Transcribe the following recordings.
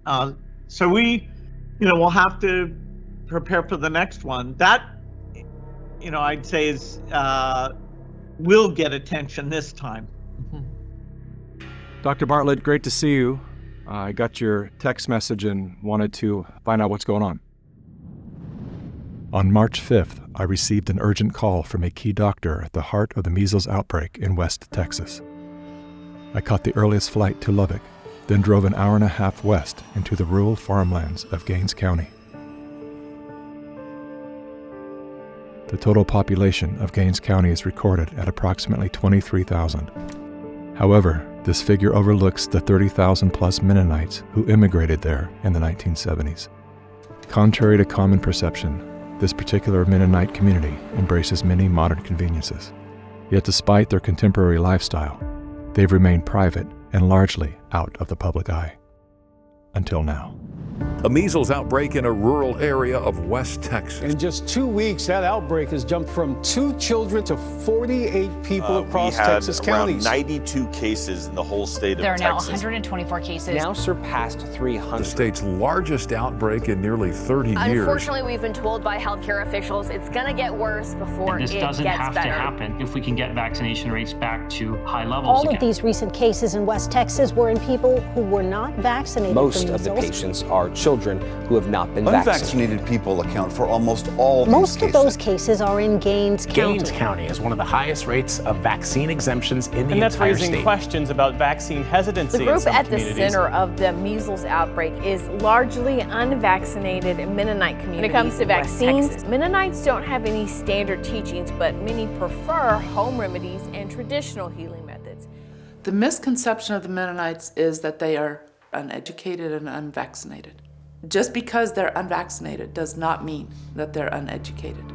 So we'll have to prepare for the next one. That, I'd say is will get attention this time. Dr. Bartlett, great to see you. I got your text message and wanted to find out what's going on. On March 5th, I received an urgent call from a key doctor at the heart of the measles outbreak in West Texas. I caught the earliest flight to Lubbock, then drove an hour and a half west into the rural farmlands of Gaines County. The total population of Gaines County is recorded at approximately 23,000. However, this figure overlooks the 30,000 plus Mennonites who immigrated there in the 1970s. Contrary to common perception, this particular Mennonite community embraces many modern conveniences. Yet despite their contemporary lifestyle, they've remained private and largely out of the public eye. Until now. A measles outbreak in a rural area of West Texas. In just 2 weeks, that outbreak has jumped from 2 children to 48 people across Texas counties. We had around 92 cases in the whole state of Texas. There are now 124 cases. Now surpassed 300. The state's largest outbreak in nearly 30 years. Unfortunately, we've been told by healthcare officials it's going to get worse before it gets better. This doesn't have to happen if we can get vaccination rates back to high levels All again. of these recent cases in West Texas were in people who were not vaccinated. Most of the patients are children who have not been vaccinated. Unvaccinated people account for almost all Most these of those cases are in Gaines County. Gaines County has one of the highest rates of vaccine exemptions in the entire state. And that's raising questions about vaccine hesitancy. The group at the center of the measles outbreak is largely unvaccinated Mennonite community. When it comes to vaccines, Mennonites don't have any standard teachings, but many prefer home remedies and traditional healing methods. The misconception of the Mennonites is that they are uneducated and unvaccinated. Just because they're unvaccinated does not mean that they're uneducated.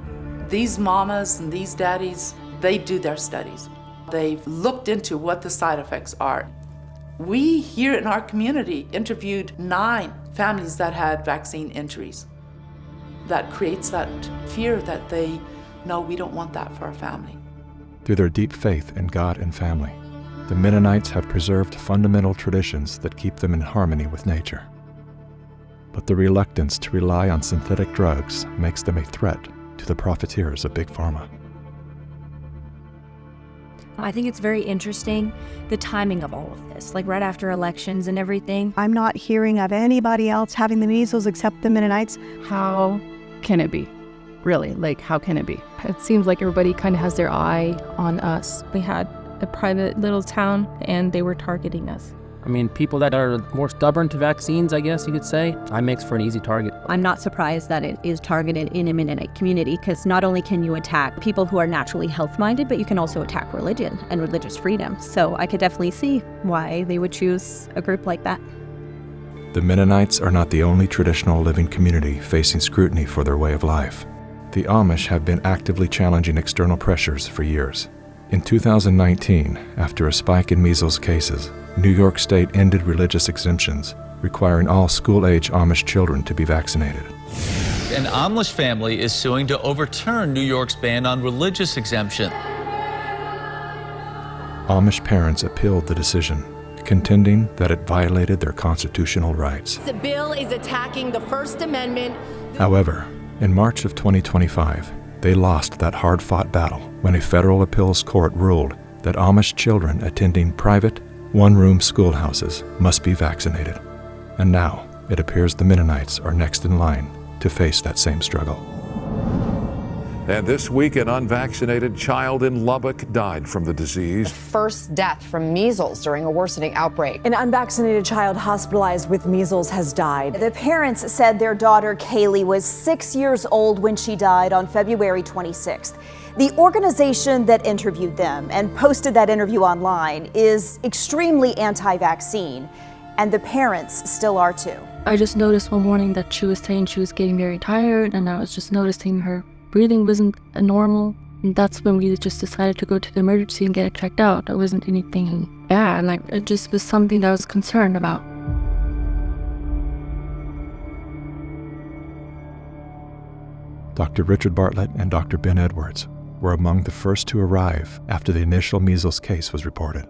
These mamas and these daddies, they do their studies. They've looked into what the side effects are. We here in our community interviewed 9 families that had vaccine injuries. That creates that fear that no, we don't want that for our family. Through their deep faith in God and family, the Mennonites have preserved fundamental traditions that keep them in harmony with nature. But the reluctance to rely on synthetic drugs makes them a threat to the profiteers of Big Pharma. I think it's very interesting, the timing of all of this, like right after elections and everything. I'm not hearing of anybody else having the measles except the Mennonites. How can it be? Really, how can it be? It seems like everybody kind of has their eye on us. We had a private little town and they were targeting us. I mean, people that are more stubborn to vaccines, I guess you could say, makes for an easy target. I'm not surprised that it is targeted in a Mennonite community, because not only can you attack people who are naturally health-minded, but you can also attack religion and religious freedom. So I could definitely see why they would choose a group like that. The Mennonites are not the only traditional living community facing scrutiny for their way of life. The Amish have been actively challenging external pressures for years. In 2019, after a spike in measles cases, New York State ended religious exemptions, requiring all school-age Amish children to be vaccinated. An Amish family is suing to overturn New York's ban on religious exemption. Amish parents appealed the decision, contending that it violated their constitutional rights. The bill is attacking the First Amendment. However, in March of 2025, they lost that hard-fought battle when a federal appeals court ruled that Amish children attending private, one-room schoolhouses must be vaccinated. And now, it appears the Mennonites are next in line to face that same struggle. And this week, an unvaccinated child in Lubbock died from the disease. First death from measles during a worsening outbreak. An unvaccinated child hospitalized with measles has died. The parents said their daughter Kaylee was 6 years old when she died on February 26th. The organization that interviewed them and posted that interview online is extremely anti-vaccine, and the parents still are too. I just noticed one morning that she was saying she was getting very tired, and I was just noticing her breathing wasn't normal. And that's when we just decided to go to the emergency and get it checked out. It wasn't anything bad, it just was something that I was concerned about. Dr. Richard Bartlett and Dr. Ben Edwards were among the first to arrive after the initial measles case was reported.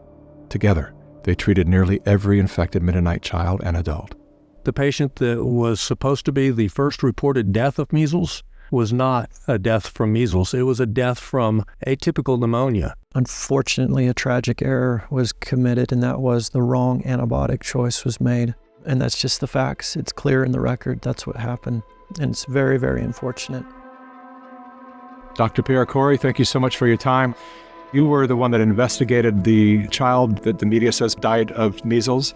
Together, they treated nearly every infected Mennonite child and adult. The patient that was supposed to be the first reported death of measles was not a death from measles. It was a death from atypical pneumonia. Unfortunately, a tragic error was committed, and that was the wrong antibiotic choice was made. And that's just the facts. It's clear in the record. That's what happened. And it's very, very unfortunate. Dr. Pierre Corey, thank you so much for your time. You were the one that investigated the child that the media says died of measles,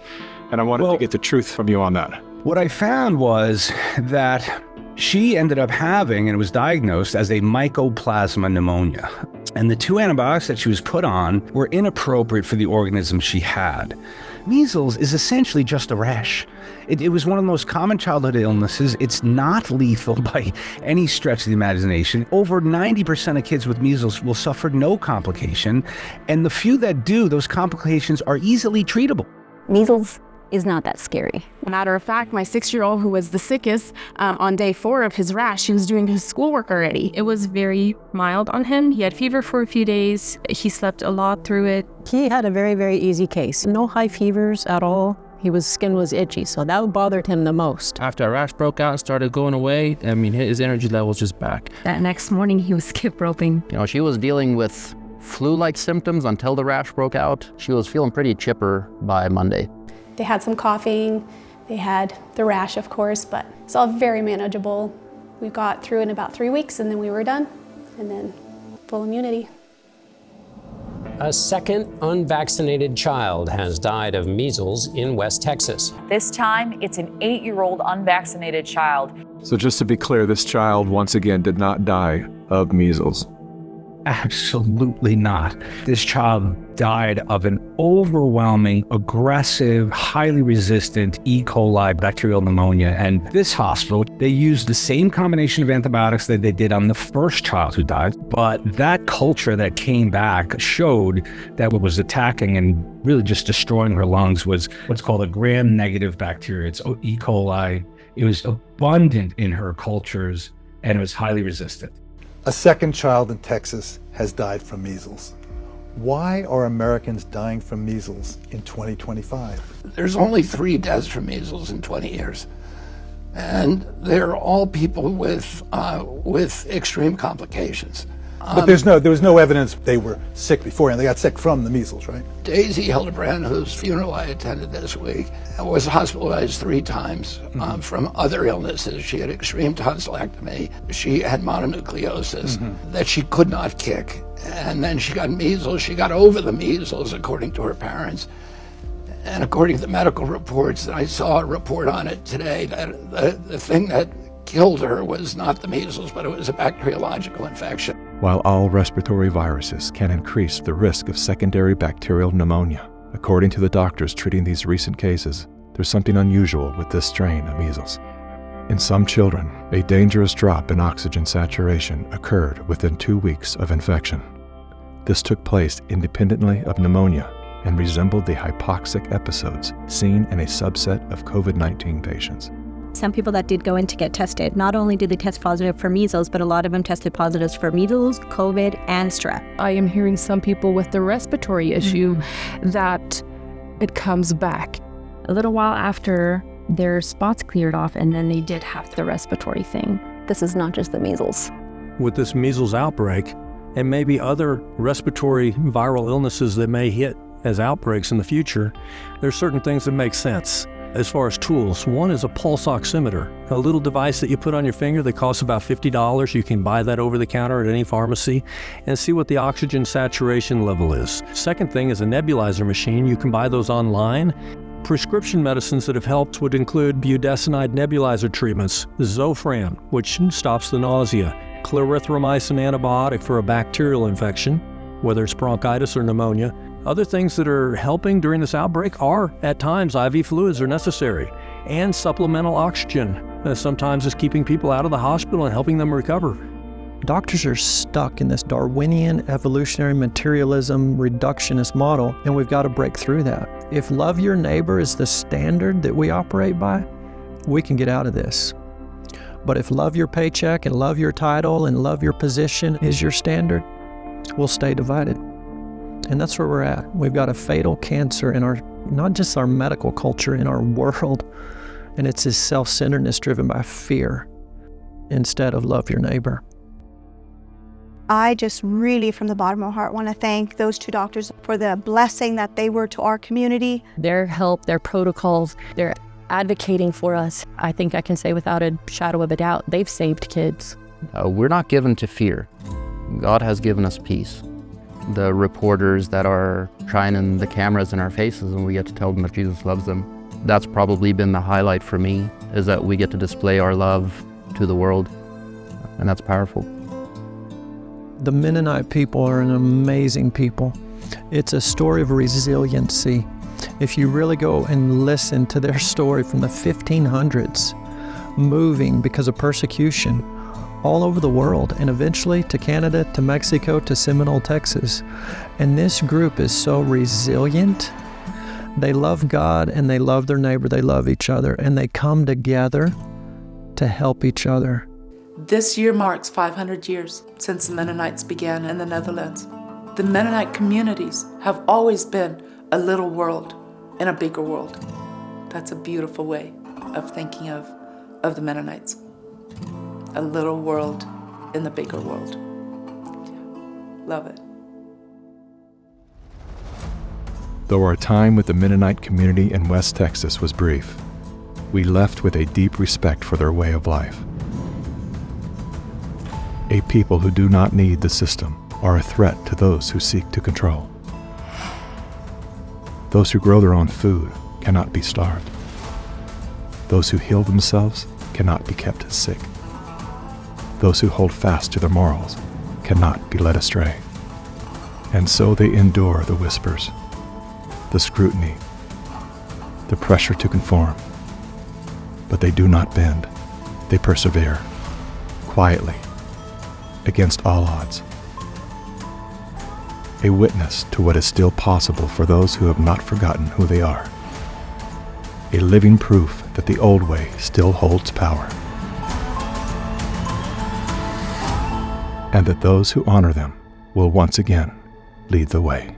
and I wanted to get the truth from you on that. What I found was that she ended up having, and it was diagnosed as a mycoplasma pneumonia. And the 2 antibiotics that she was put on were inappropriate for the organism she had. Measles is essentially just a rash. It was one of the most common childhood illnesses. It's not lethal by any stretch of the imagination. Over 90% of kids with measles will suffer no complication, and the few that do, those complications are easily treatable. Measles is not that scary. Matter of fact, my 6-year-old who was the sickest, on day 4 of his rash, he was doing his schoolwork already. It was very mild on him. He had fever for a few days. He slept a lot through it. He had a very, very easy case. No high fevers at all. His skin was itchy, so that bothered him the most. After a rash broke out and started going away, I mean, his energy level was just back. That next morning, he was skip roping. You know, she was dealing with flu-like symptoms until the rash broke out. She was feeling pretty chipper by Monday. They had some coughing, they had the rash, of course, but it's all very manageable. We got through in about 3 weeks, and then we were done, and then full immunity. A second unvaccinated child has died of measles in West Texas. This time, it's an 8-year-old unvaccinated child. So just to be clear, this child once again did not die of measles. Absolutely not. This child died of an overwhelming, aggressive, highly resistant E. coli bacterial pneumonia. And this hospital, they used the same combination of antibiotics that they did on the first child who died. But that culture that came back showed that what was attacking and really just destroying her lungs was what's called a gram-negative bacteria. It's E. coli. It was abundant in her cultures, and it was highly resistant. A second child in Texas has died from measles. Why are Americans dying from measles in 2025? There's only 3 deaths from measles in 20 years. And they're all people with extreme complications. But there was no evidence they were sick beforehand. They got sick from the measles, right? Daisy Hildebrand, whose funeral I attended this week, was hospitalized 3 times from other illnesses. She had extreme tonsillectomy. She had mononucleosis that she could not kick. And then she got measles. She got over the measles, according to her parents. And according to the medical reports, I saw a report on it today, that the thing that killed her was not the measles, but it was a bacteriological infection. While all respiratory viruses can increase the risk of secondary bacterial pneumonia, according to the doctors treating these recent cases, there's something unusual with this strain of measles. In some children, a dangerous drop in oxygen saturation occurred within 2 weeks of infection. This took place independently of pneumonia and resembled the hypoxic episodes seen in a subset of COVID-19 patients. Some people that did go in to get tested, not only did they test positive for measles, but a lot of them tested positives for measles, COVID, and strep. I am hearing some people with the respiratory issue that it comes back. A little while after, their spots cleared off, and then they did have the respiratory thing. This is not just the measles. With this measles outbreak, and maybe other respiratory viral illnesses that may hit as outbreaks in the future, there's certain things that make sense. As far as tools, one is a pulse oximeter, a little device that you put on your finger that costs about $50. You can buy that over the counter at any pharmacy and see what the oxygen saturation level is. Second thing is a nebulizer machine. You can buy those online. Prescription medicines that have helped would include budesonide nebulizer treatments, Zofran, which stops the nausea, clarithromycin antibiotic for a bacterial infection, whether it's bronchitis or pneumonia. Other things that are helping during this outbreak are, at times, IV fluids are necessary, and supplemental oxygen. Sometimes it's keeping people out of the hospital and helping them recover. Doctors are stuck in this Darwinian evolutionary materialism reductionist model, and we've got to break through that. If love your neighbor is the standard that we operate by, we can get out of this. But if love your paycheck and love your title and love your position is your standard, we'll stay divided. And that's where we're at. We've got a fatal cancer in our, not just our medical culture, in our world. And it's this self-centeredness driven by fear instead of love your neighbor. I just really, from the bottom of my heart, want to thank those two doctors for the blessing that they were to our community. Their help, their protocols, their advocating for us, I think I can say without a shadow of a doubt, they've saved kids. We're not given to fear. God has given us peace. The reporters that are shining the cameras in our faces and we get to tell them that Jesus loves them, that's probably been the highlight for me, is that we get to display our love to the world, and that's powerful. The Mennonite people are an amazing people. It's a story of resiliency. If you really go and listen to their story from the 1500s, moving because of persecution all over the world, and eventually to Canada, to Mexico, to Seminole, Texas. And this group is so resilient. They love God and they love their neighbor, they love each other, and they come together to help each other. This year marks 500 years since the Mennonites began in the Netherlands. The Mennonite communities have always been a little world in a bigger world. That's a beautiful way of thinking of the Mennonites. A little world in the bigger world. Love it. Though our time with the Mennonite community in West Texas was brief, we left with a deep respect for their way of life. A people who do not need the system are a threat to those who seek to control. Those who grow their own food cannot be starved. Those who heal themselves cannot be kept sick. Those who hold fast to their morals cannot be led astray. And so they endure the whispers, the scrutiny, the pressure to conform. But they do not bend. They persevere, quietly, against all odds. A witness to what is still possible for those who have not forgotten who they are. A living proof that the old way still holds power. And that those who honor them will once again lead the way.